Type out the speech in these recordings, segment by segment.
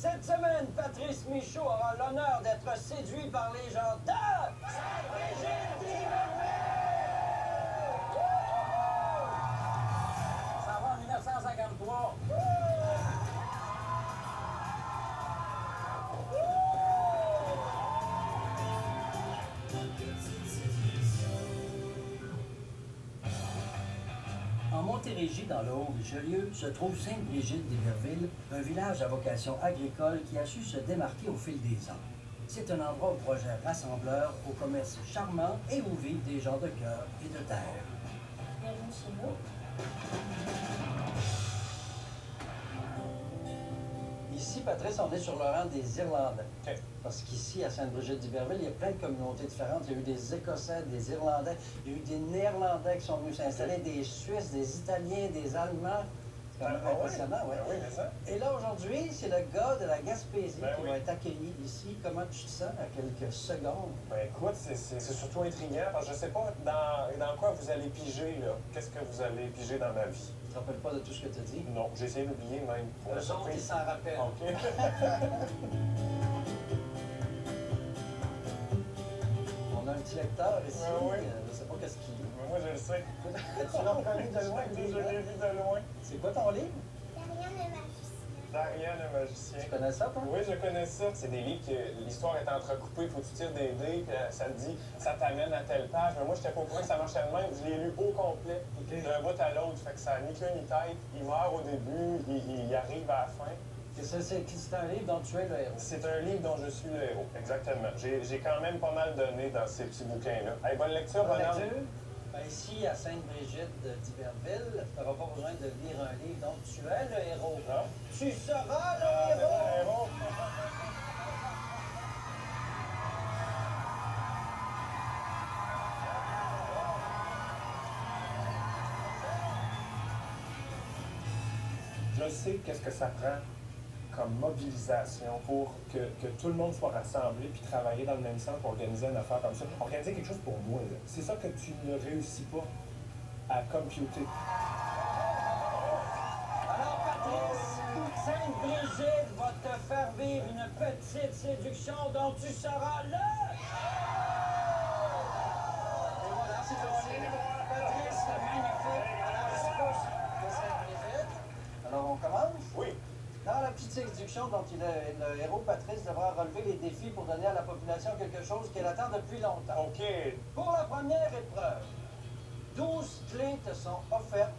Cette semaine, Patrice Michaud aura l'honneur d'être séduit par les gens de Saint-Brigitte-du-Vermil! Ça va en 1953. En Montérégie, dans le Haut-Richelieu, se trouve Sainte-Brigitte-d'Iberville, un village à vocation agricole qui a su se démarquer au fil des ans. C'est un endroit au projet rassembleur, au commerce charmant et où vivent des gens de cœur et de terre. Bienvenue chez nous. Ici, Patrice, on est sur le rang des Irlandais. Okay. Parce qu'ici, à Sainte-Brigitte-d'Iberville, il y a plein de communautés différentes. Il y a eu des Écossais, des Irlandais, il y a eu des Néerlandais qui sont venus s'installer, des Suisses, des Italiens, des Allemands. C'est quand même impressionnant, oui. Oui, mais ça. Et là, aujourd'hui, c'est le gars de la Gaspésie qui va être accueilli ici. Comment tu te sens à quelques secondes? Ben écoute, c'est surtout intriguant parce que je sais pas dans quoi vous allez piger, là. Qu'est-ce que vous allez piger dans ma vie? Tu te rappelles pas de tout ce que tu as dit? Non, j'ai essayé d'oublier même. Pour Eux autres, ils s'en rappellent. OK. On a un petit lecteur ici. Oui. Je sais pas qu'est-ce qu'il lit. Moi, je le sais. Tu l'as reconnu de loin? Je l'ai vu de loin. C'est quoi ton livre? Darian le magicien. Tu connais ça, toi? Oui, je connais ça. C'est des livres que l'histoire est entrecoupée, il faut que tu tires des dés, puis ça te dit, ça t'amène à telle page. Mais moi, je n'étais pas au courant que ça marchait de même. Je l'ai lu au complet, d'un bout à l'autre. Fait que ça n'a ni queue ni tête. Il meurt au début, il arrive à la fin. C'est un livre dont tu es le héros. C'est un livre dont je suis le héros, exactement. J'ai quand même pas mal donné dans ces petits bouquins-là. Hey, bonne lecture, bonne lecture. Ben ici, à Sainte-Brigitte-d'Iberville, tu n'auras pas besoin de lire un livre dont tu es le héros. Non? Tu seras le héros! Je sais qu'est-ce que ça prend comme mobilisation pour que tout le monde soit rassemblé puis travailler dans le même sens pour organiser une affaire comme ça. Organiser quelque chose pour moi, là. C'est ça que tu ne réussis pas à computer. Alors, Patrice, Sainte-Brigitte va te faire vivre une petite séduction dont tu seras le... Et voilà, c'est parti. Patrice, magnifique. Alors, c'est de Sainte-Brigitte. Alors, on commence? Oui. Dans la petite séduction dont le héros Patrice devra relever les défis pour donner à la population quelque chose qu'elle attend depuis longtemps. OK. Pour la première épreuve, 12 clés te sont offertes,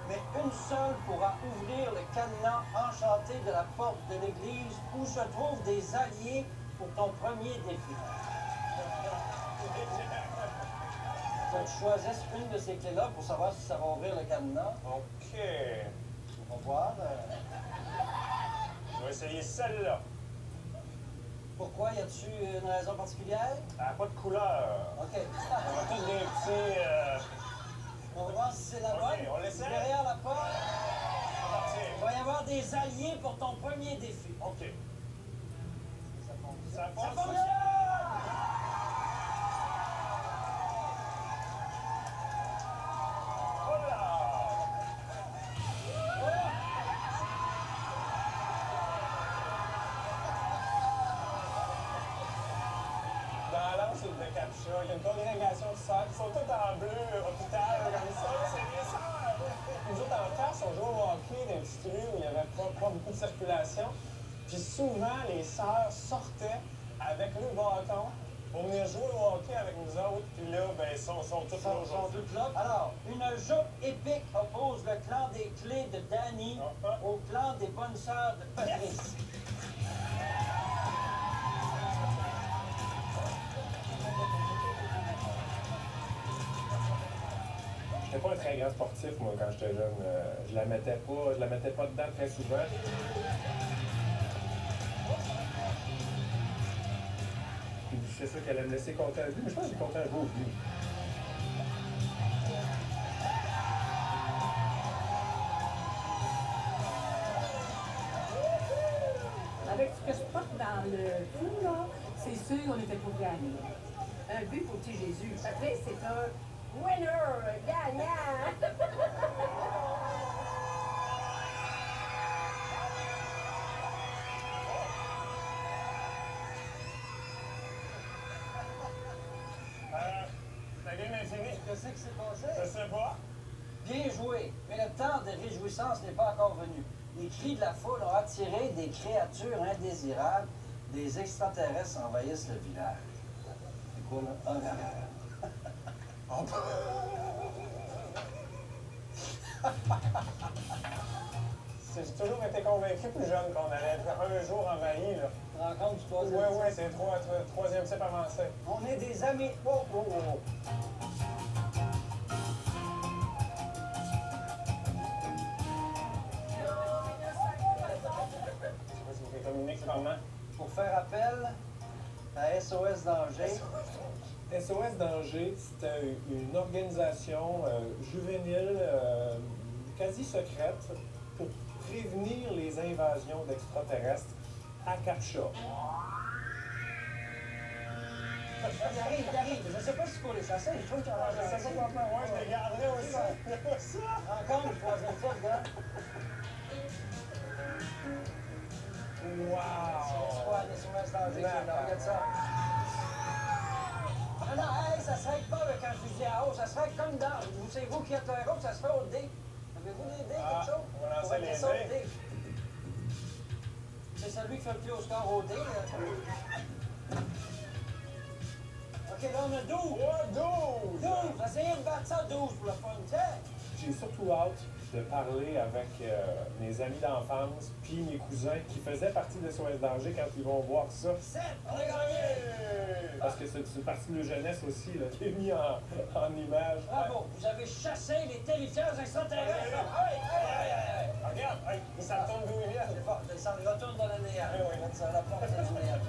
mais une seule pourra ouvrir le cadenas enchanté de la porte de l'église où se trouvent des alliés pour ton premier défi. Faut que tu choisisses une de ces clés-là pour savoir si ça va ouvrir le cadenas. OK. On va voir. Je vais essayer celle-là. Pourquoi? Y a-t-il une raison particulière? Elle n'a pas de couleur. OK. On a tous des petits... On va voir si c'est la bonne. on l'essaie. Derrière la porte, C'est parti. il va y avoir des alliés pour ton premier défi. OK. Ça fonctionne. Ça Ça fonctionne. fonctionne! De captcha. Il y a une congrégation de sœurs qui sont toutes en bleu, hôpital, comme ça. C'est les sœurs. Nous autres, en classe, on jouait au hockey dans une petite rue où il n'y avait pas beaucoup de circulation. Puis souvent, les sœurs sortaient avec le bâton pour venir jouer au hockey avec nous autres. Puis là, ben, ils sont tous là aujourd'hui. Alors, une joute épique oppose le clan des clés de Danny au clan des bonnes sœurs de Patrice. J'étais pas un très grand sportif, moi, quand j'étais jeune. Je la mettais pas dedans très souvent. Puis c'est sûr qu'elle allait me laisser compter un but, mais je pense que j'ai compté un beau but. Avec ce que je porte dans le tout, là, c'est sûr qu'on était pour gagner. Un but pour petit Jésus. Patrice, c'est un winner, gagnant! Oh qui s'est passé? Je sais pas. Bien joué, mais le temps de réjouissance n'est pas encore venu. Les cris de la foule ont attiré des créatures indésirables. Des extraterrestres envahissent le village. C'est quoi, là? J'ai toujours été convaincu plus jeune qu'on allait être un jour envahi, là. Rencontre du troisième. Ouais, c'est le troisième type avancé. On est des amis. Oh, oh, oh. Tu communiques comment? Pour faire appel à SOS Danger. SOS Danger, c'est une organisation juvénile quasi secrète pour prévenir les invasions d'extraterrestres à Captcha. Il arrive. Je ne sais pas s'il faut les chasser. Je trouve qu'il y en a Je sais pas comment, moi je les garderai aussi. Encore une troisième fois, gars. Wow! C'est quoi, SOS Danger qui est là? Regarde ça. Ah non, hey, ça serait pas avec un fusil à eau. Ça serait comme dans... Vous savez, vous qui êtes un héros, ça se fait au dé. Avez-vous des dés, quelque chose? On va lancer les ça au dés. dé. C'est celui qui fait le plus haut score au dé. Là. OK, là, on a 12. Oh, 12! 12! Essayez de battre ça 12 pour le fun, tiens! J'ai surtout hâte de parler avec mes amis d'enfance puis mes cousins qui faisaient partie de SOS Danger quand ils vont voir ça. 7! On a gagné! Parce que c'est une partie de jeunesse aussi là, qui est mis en image. Bravo! Vous avez chassé les terrifiants extraterrestres! Regarde, ils s'en tournent d'où ils viennent. C'est fort, ils s'en retournent dans le néant. Oui, oui. Ça, la porte du néant.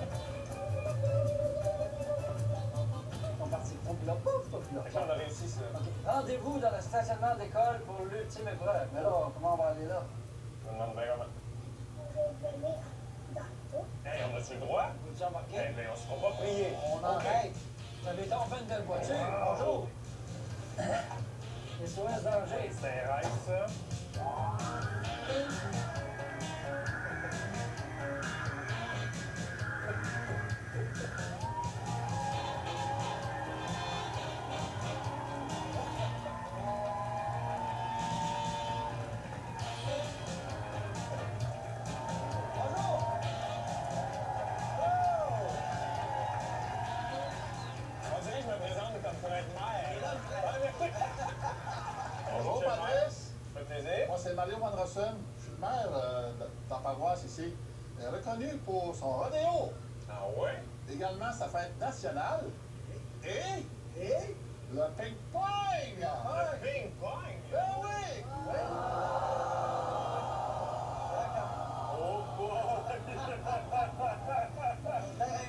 Ils sont partis. Pouf, là, pouf, pouf, là. Fait qu'on a réussi ça. OK. Rendez-vous dans le stationnement d'école pour l'ultime épreuve. Mais là, comment on va aller là? Je me demande bien comment. Hey, on a-tu le droit? Vous embarquer? Eh bien, on se fera pas prier. On arrête. Vous avez donc fait une belle voiture. Bonjour. SOS Danger. C'est un rêve, ça. On dirait que je me présente comme pour être maire. Bonjour, Patrice. Ça fait plaisir. Moi, c'est Mario Manderson. Je suis le maire dans la paroisse ici. Reconnu pour son rodéo, Ah ouais? également sa fête nationale et le ping-pong. Le ping-pong! Ben oui! Oh boy!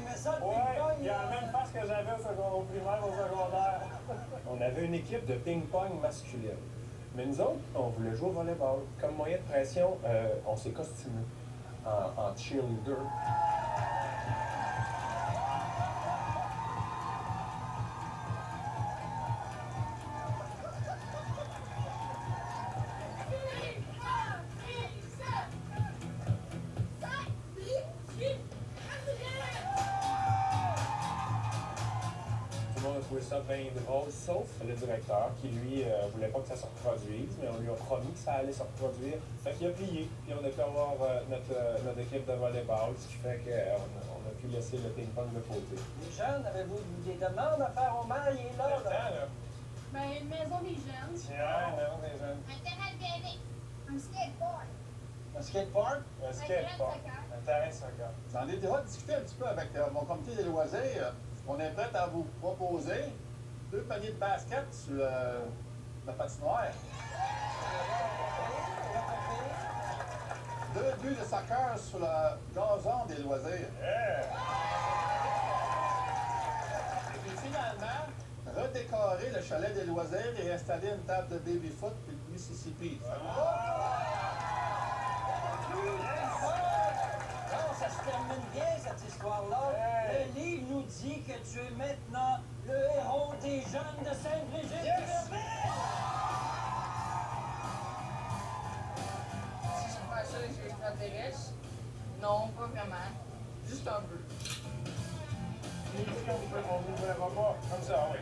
Mais ça, le Ouais, ping-pong, il y a la même face que j'avais au primaire, au secondaire. On avait une équipe de ping-pong masculine. Mais nous autres, on voulait jouer au volleyball. Comme moyen de pression, on s'est costumé en cheerleader. Tout le monde a trouvé ça bien drôle, sauf le directeur qui, lui, voulait pas que ça se reproduise, mais on lui a promis que ça allait se reproduire. Fait qu'il a plié, puis on a pu avoir notre équipe de volleyball, ce qui fait qu'on a pu laisser le ping-pong de côté. Les jeunes, avez-vous des demandes à faire au maire? Il est là, là. là. Ben, une maison des jeunes. Tiens, non, des jeunes. Un terrain de BMX. Un skateboard. Un skatepark? Un skateboard. Un terrain de soccer. J'en ai déjà discuté un petit peu avec mon comité des loisirs. On est prêt à vous proposer 2 paniers de basket sur la patinoire. 2 buts de soccer sur le gazon des loisirs. Yeah! Et puis finalement, redécorer le chalet des loisirs et installer une table de baby-foot puis de Mississippi. Non, ça se termine bien, cette histoire-là. Hey. Le livre nous dit que tu es maintenant le héros des jeunes de Sainte-Brigitte. Yes! Si je fais ça avec les extraterrestres, non, pas vraiment. Juste un peu. On ne verra pas comme ça, oui.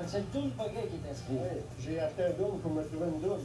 Fait que c'est le double buggy qui est inscrit. Oui, j'ai acheté un double pour me trouver une double.